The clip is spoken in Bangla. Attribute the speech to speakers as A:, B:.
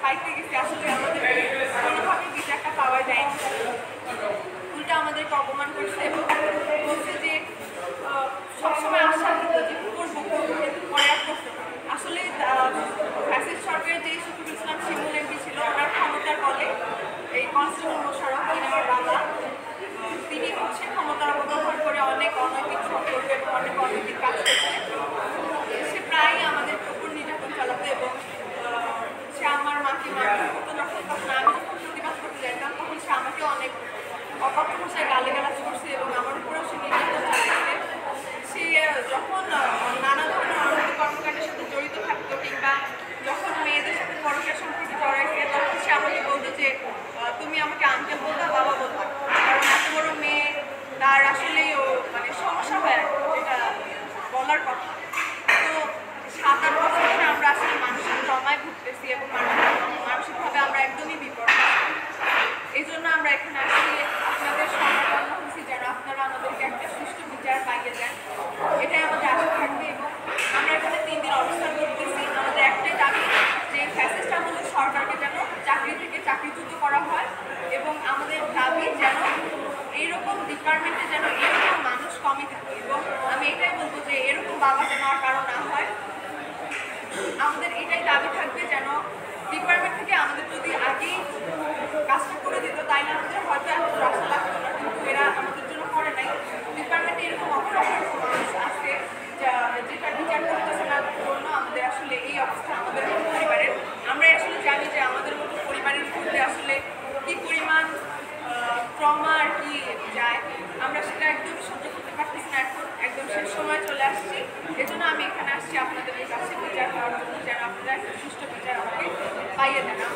A: পাইতে গেছি আসলে আমাদের কোনোভাবে বিচারটা পাওয়া যায়নি। উল্টা আমাদেরকে অপমান করছে এবং বলছে যে সবসময় আশা দিত যে করবো কিন্তু পরে আর করতে পারে। আসলে ফ্যাসিস্ট সরকারের যে শফিকুল ইসলাম শিমুল এমপি ছিল ওনার ক্ষমতার বলে এই কনস্টেবল মোশাররফ তিনি আমার বাবা, তিনি হচ্ছে ক্ষমতার অপব্যবহার করে অনেক অনৈতিক সম্পর্ক এবং অনেক অনৈতিক কাজ করছে। সে প্রায়ই আমাদের উপর নির্যাতন চালাতো এবং সে আমার মাকে মারধর করতো। তখন আমি যখন প্রতিবাদ করতে যাইতাম তখন সে আমাকে অনেক অকথ্য ভাষায় গালিগালাজ করছে এবং আমার উপরেও সে নির্যাতন চালাচ্ছে। সে যখন নানা ধরনের অনৈতিক কর্মকাণ্ডের সাথে জড়িত থাকতো কিংবা যখন মেয়েদের সাথে পরকীয়া সম্পর্কে জড়াইছে তখন সে আমাকে বলতো যে তুমি আমাকে আঙ্কেল বলবা, বাবা বলবা, কারণ এত বড় মেয়ে তার আসলেই মানে সমস্যা হয় এটা বলার কথা। তো 7-8 বছর ধরে আমরা আসলে মানসিক ট্রমায় ভুগতেছি এবং মানসিকভাবে আমরা একদমই বিপর্যস্ত। এই জন্য আমরা এখানে আসছি আপনাদের শরণাপন্ন হয়েছি যেন আপনারা আমাদেরকে একটা সুষ্ঠু বিচার পাইয়ে দেন, এটাই আমাদের আশা থাকবে। এবং আমরা এখানে 3 দিন অবস্থান করতেছি। আমাদের একটাই দাবি যে ফ্যাসিস্ট আমলের সরকারকে যেন চাকরি থেকে চাকরিচ্যুত করা হয় এবং আমাদের দাবি যেন এইরকম ডিপার্টমেন্টে যেন এরকম মানুষ কমই থাকে। এবং আমি এটাই বলবো যে এরকম বাবা যেন আর কারো না হয়। আমাদের এটাই দাবি থাকবে যেন ডিপার্টমেন্ট থেকে আমাদের যদি আগেই কাজটা করে দিত তাইলে আমাদের হয়তো এখন আশা লাগতো না, কিন্তু এরা আমাদের জন্য করে নাই। ডিপার্টমেন্টে এরকম অপরাধ মানুষ আছে যেটা বিচার করতেছে না জন্য আমাদের আসলে এই অবস্থা আমাদের পরিবারের। আমরা আসলে জানি যে আমাদের মতো পরিবারের মধ্যে আসলে কি পরিমাণ ট্রমা আর কি যায়, আমরা সেটা একদম সহ্য করতে পারতেছি না। এখন একদম শেষ সময় চলে আসছি, এজন্য আমি এখানে আসছি আপনাদের কাছে বিচার পাওয়ার জন্য যেন আপনারা একটা সুষ্ঠু বিচার আমাকে পাইয়ে দেন।